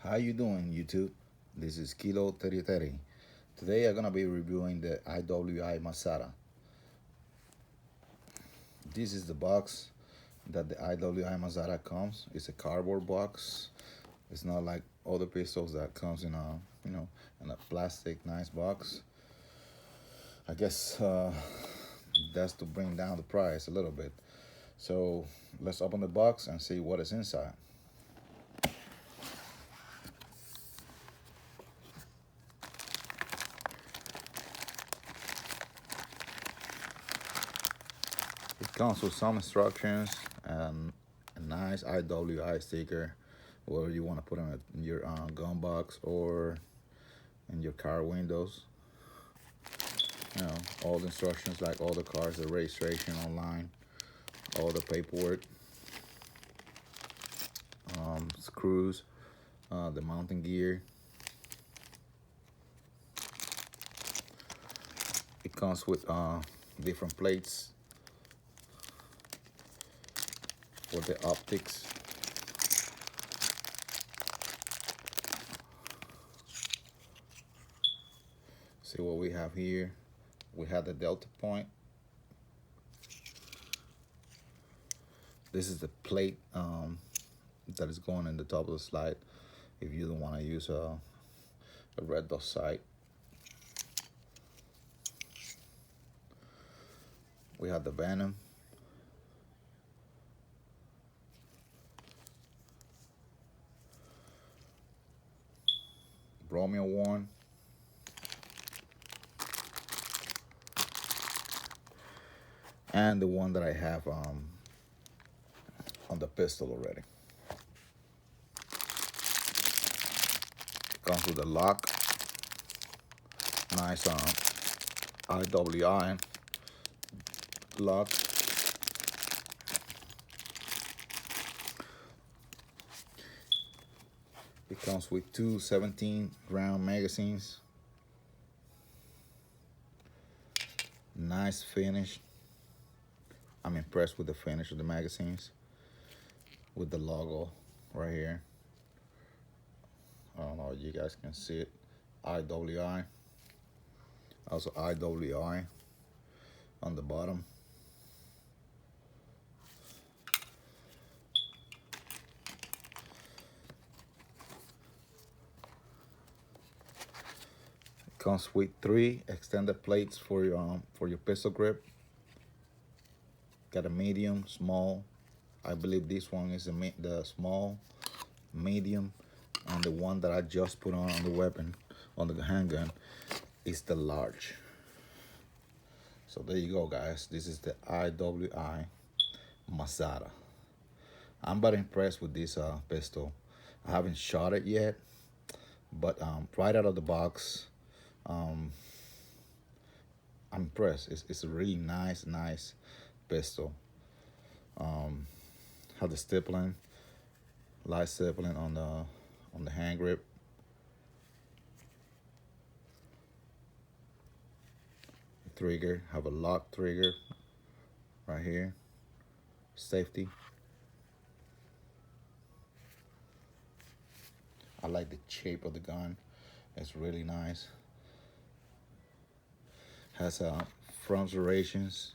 How you doing, YouTube? This is Kilo 3030. Today I'm gonna be reviewing the IWI Masada. This is the box that the IWI Masada comes. It's a cardboard box. It's not like other pistols that comes in a in a plastic nice box. I guess that's to bring down the price a little bit. So let's open the box and see what is inside. It comes with some instructions and a nice IWI sticker, whether you want to put on it in your gun box or in your car windows. You know, all the instructions, like all the cars, the registration online, all the paperwork, screws, the mounting gear. It comes with different plates for the optics. See what we have here. We have the delta point. This is the plate that is going in the top of the slide if you don't want to use a red dot sight. We have the Venom. Romeo 1. And the one that I have on the pistol already. Comes with a lock. Nice IWI lock. It comes with two 17-round magazines. Nice finish. I'm impressed with the finish of the magazines, with the logo right here. I don't know if you guys can see it. IWI. Also IWI on the bottom. It comes with 3 extended plates for your pistol grip. Got a medium, small. I believe this one is the small, medium, and the one that I just put on the weapon, on the handgun, is the large. So there you go, guys. This is the IWI Masada. I'm very impressed with this pistol. I haven't shot it yet, but right out of the box, I'm impressed. It's a really nice pistol. Have the stippling, light stippling on the hand grip. Trigger, have a lock trigger right here. Safety. I like the shape of the gun. It's really nice. Has front serrations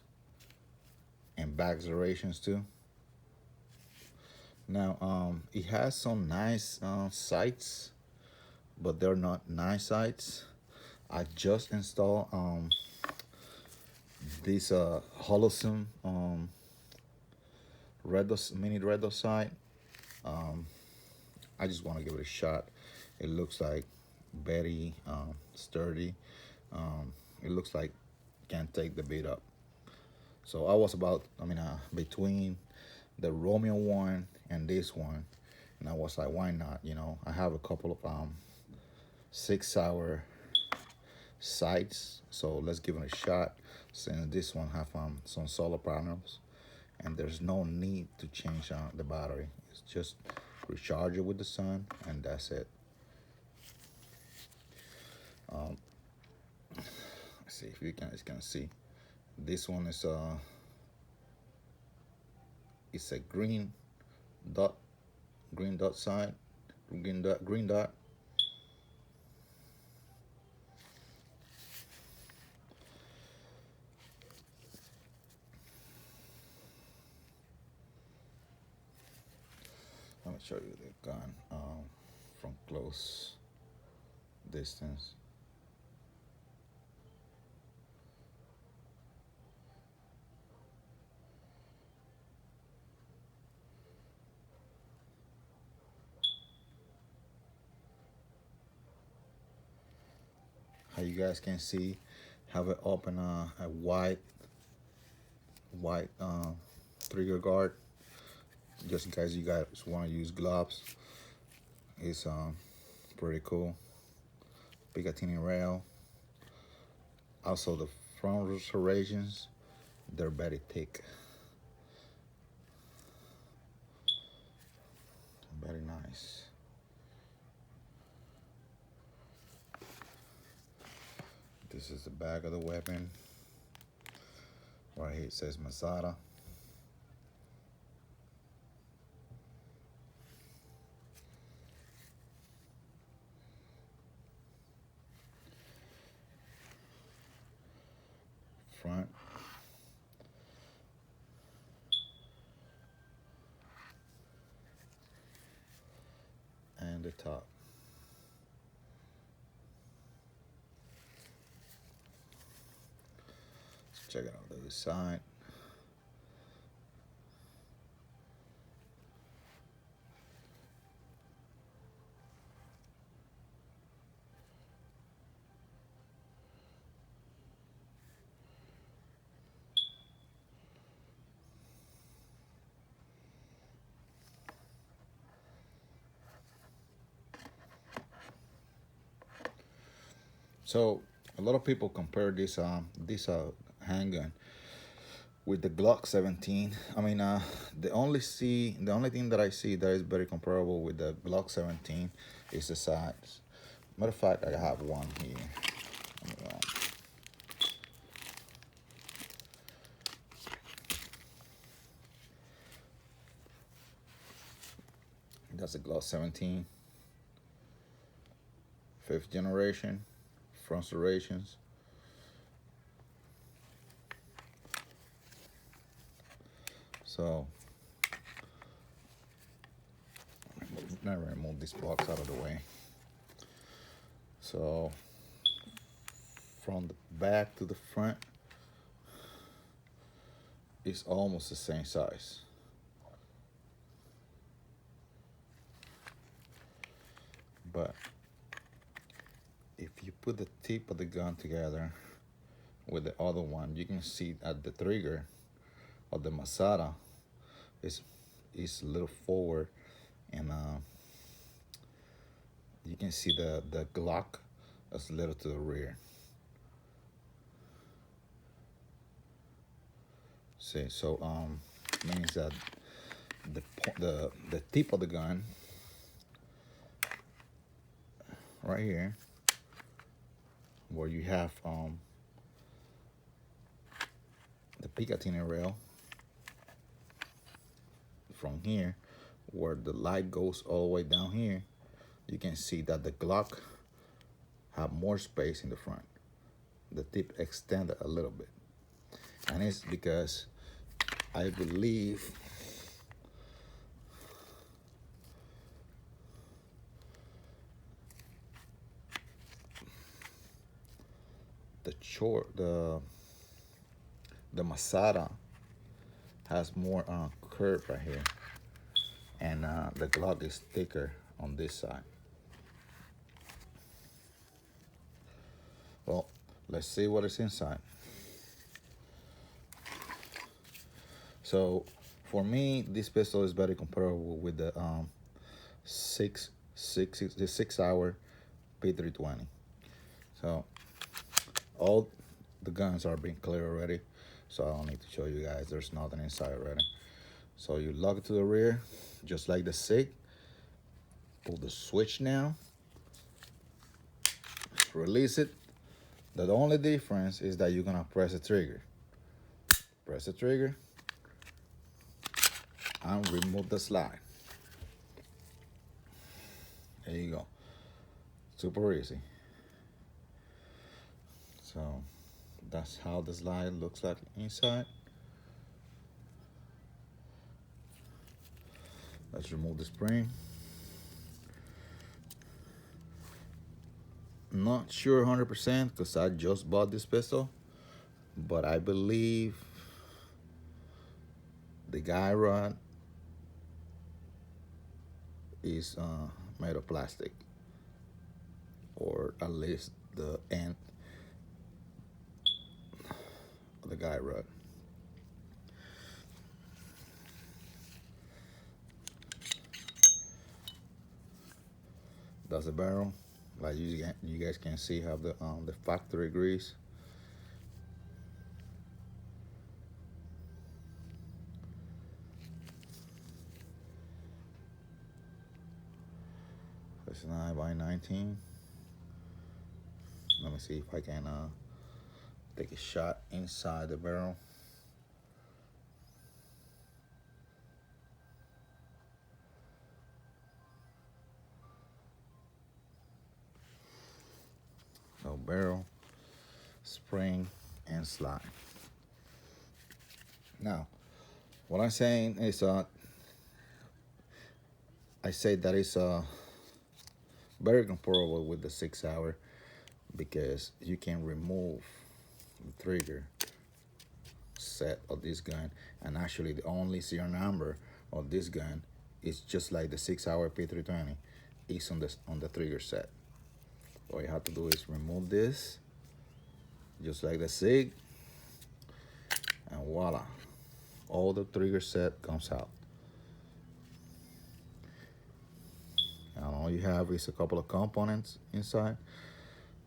and back serrations too. Now it has some nice sights, but they're not nice sights. I just installed this Holosun mini red dot sight. I just want to give it a shot. It looks like very sturdy. It looks like can take the beat up. So I was between the Romeo one and this one, and I was like, why not? You know, I have a couple of 6-hour sights, so let's give it a shot. Since this one have some solar panels, and there's no need to change the battery. It's just recharge it with the sun, and that's it. Let's see if you guys can see. This one is it's a green dot sight, green dot. Let me show you the gun from close distance. How you guys can see, have it open a white trigger guard, just in case you guys want to use gloves. It's pretty cool. Picatinny rail. Also the front serrations, they're very thick. Very nice. This is the back of the weapon. Right here it says Masada. Front. And the top. Let's check it out the other side. So a lot of people compare this handgun with the Glock 17. I mean, the only thing that I see that is very comparable with the Glock 17 is the size. Matter of fact, I have one here. That's a Glock 17, 5th generation, front serrations. So, let me remove these blocks out of the way. So, from the back to the front, it's almost the same size. But if you put the tip of the gun together with the other one, you can see at the trigger of the Masada is a little forward, and you can see the Glock is a little to the rear. See, so means that the tip of the gun right here, where you have the Picatinny rail, from here, where the light goes all the way down here, you can see that the Glock have more space in the front. The tip extended a little bit, and it's because I believe the Masada has more curve right here, and the Glock is thicker on this side. Well, let's see what is inside. So for me, this pistol is very comparable with the 6-hour P320. So all the guns are being clear already, so I don't need to show you guys. There's nothing inside already. So you lock it to the rear, just like the SIG. Pull the switch now. Release it. The only difference is that you're gonna press the trigger. Press the trigger and remove the slide. There you go. Super easy. So that's how the slide looks like inside. Let's remove the spring. Not sure 100% because I just bought this pistol, but I believe the guy rod is made of plastic, or at least the end of the guy rod. That's the barrel. Like you guys can see, have the factory grease. It's 9 by 19. Let me see if I can take a shot inside the barrel. So barrel, spring, and slide. Now, what I'm saying is, I say that it's very comparable with the 6-hour because you can remove the trigger set of this gun, and actually the only serial number of this gun is just like the 6-hour P320. It's on the trigger set. All you have to do is remove this, just like the SIG, and voila, all the trigger set comes out. And all you have is a couple of components inside,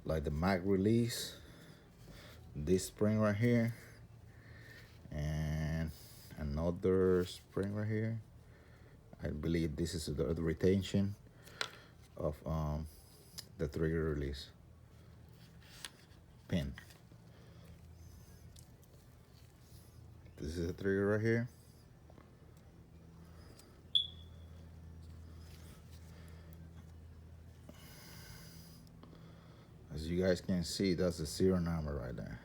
like the mag release, this spring right here, and another spring right here. I believe this is the retention of the trigger release pin. This is the trigger right here. As you guys can see, that's the serial number right there.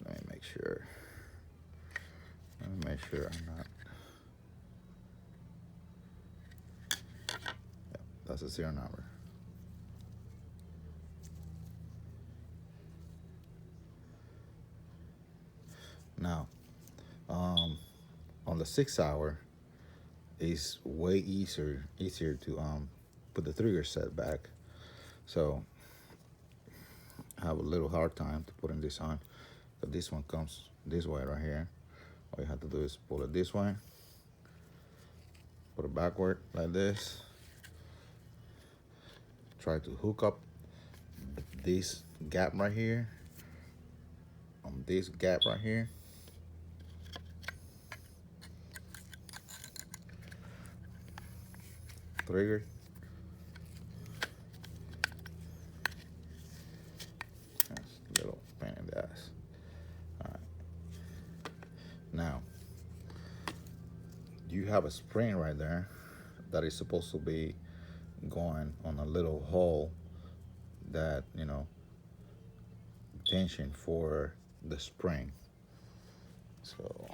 Let me make sure. Let me make sure I'm not. Yeah, that's the serial number. Now, on the 6-hour, it's way easier to put the trigger set back. So I have a little hard time to putting this on. But this one comes this way right here. All you have to do is pull it this way, put it backward like this. Try to hook up this gap right here on this gap right here. Trigger. That's a little pain in the ass. All right. Now, you have a spring right there that is supposed to be going on a little hole that, you know, tension for the spring. So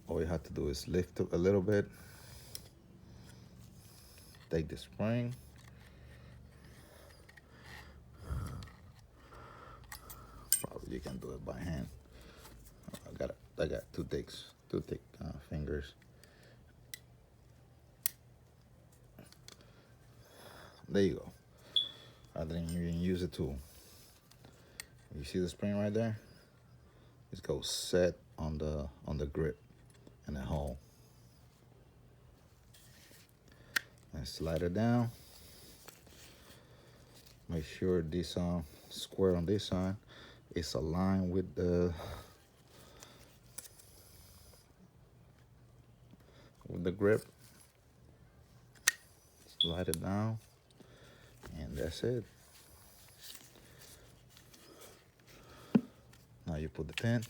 all you have to do is lift it a little bit, take the spring, probably you can do it by hand. I got two thick fingers. There you go. I didn't even use a tool. You see the spring right there? It goes set on the grip and the hole. And slide it down. Make sure this square on this side is aligned with the grip. Slide it down, and that's it. Now you put the pin.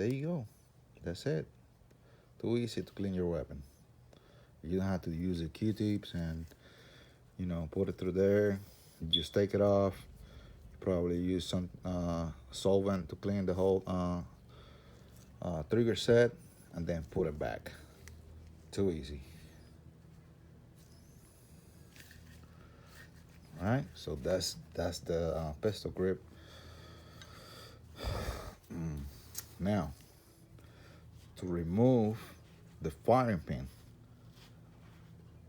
there you go. That's it. Too easy to clean your weapon. You don't have to use the Q-tips and, you know, put it through there. You just take it off. You probably use some solvent to clean the whole trigger set, and then put it back. Too easy. All right, so that's the pistol grip. Now, to remove the firing pin,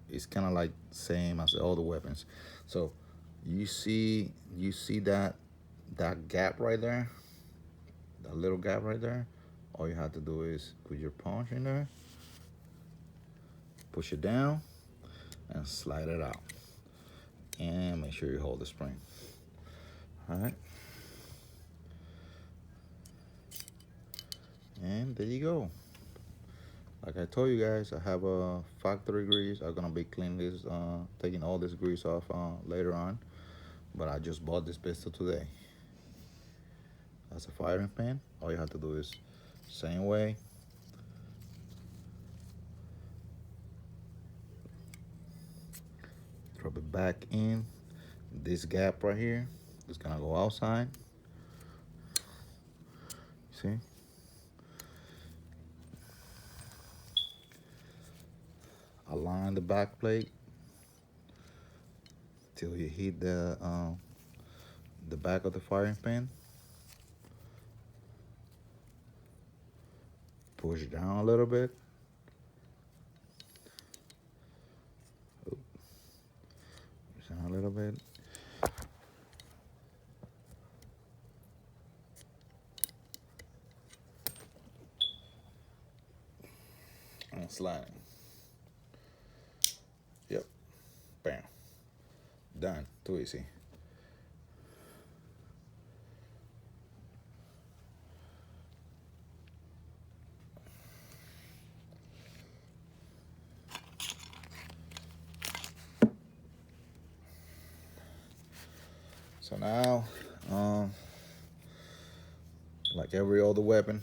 it's kind of like same as all the weapons. So you see that gap right there, that little gap right there. All you have to do is put your punch in there, push it down, and slide it out. And make sure you hold the spring. All right. And there you go. Like I told you guys, I have a factory grease. I'm gonna be cleaning this, taking all this grease off later on. But I just bought this pistol today. That's a firing pin. All you have to do is same way. Drop it back in. This gap right here is gonna go outside. See? Align the back plate till you hit the back of the firing pin. Push down a little bit. Push down a little bit. And sliding. Yep. Bam. Done. Too easy. So now, like every other weapon,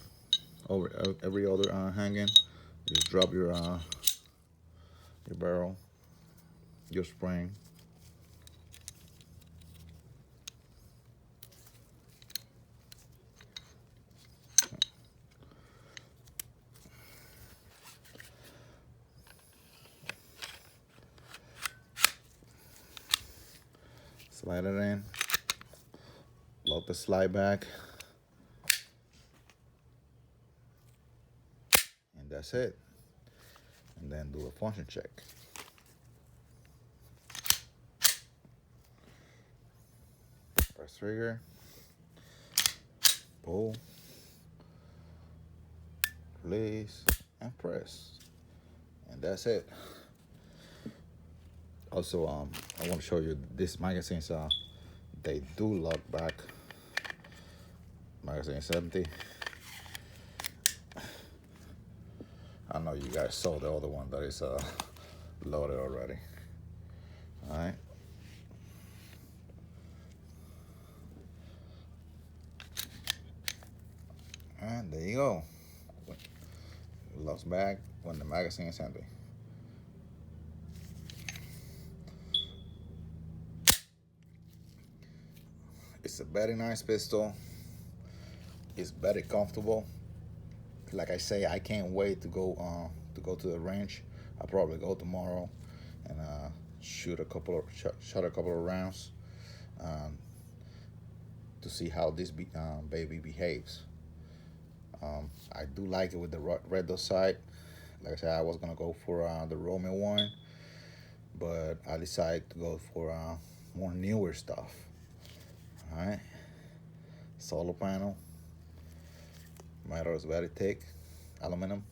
over every other handgun, just drop your barrel, your spring. Slide it in, lock the slide back, and that's it. And then do a function check. Press trigger, pull, release, and press. And that's it. Also, I want to show you this magazines. They do lock back. Magazine 70. I know you guys saw the other one that is loaded already. All right. And there you go. It locks back when the magazine is empty. It's a very nice pistol. It's very comfortable. Like I say, I can't wait to go to the range. I'll probably go tomorrow and shoot a couple of rounds to see how this baby behaves. I do like it with the red dot sight. Like I said, I was gonna go for the Roman one, but I decided to go for more newer stuff. All right, solar panel. Metal is very thick, aluminum.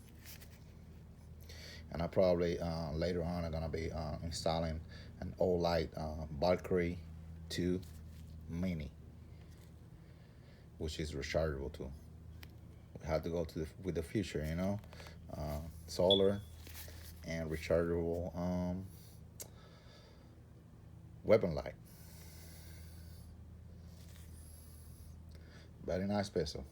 And I probably later on I'm gonna be installing an all-light Valkyrie 2 Mini, which is rechargeable too. We have to go with the future, you know, solar and rechargeable weapon light. Very nice pistol.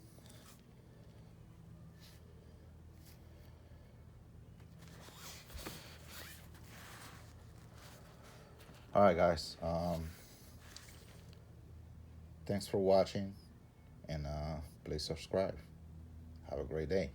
All right, guys. Thanks for watching, and please subscribe. Have a great day.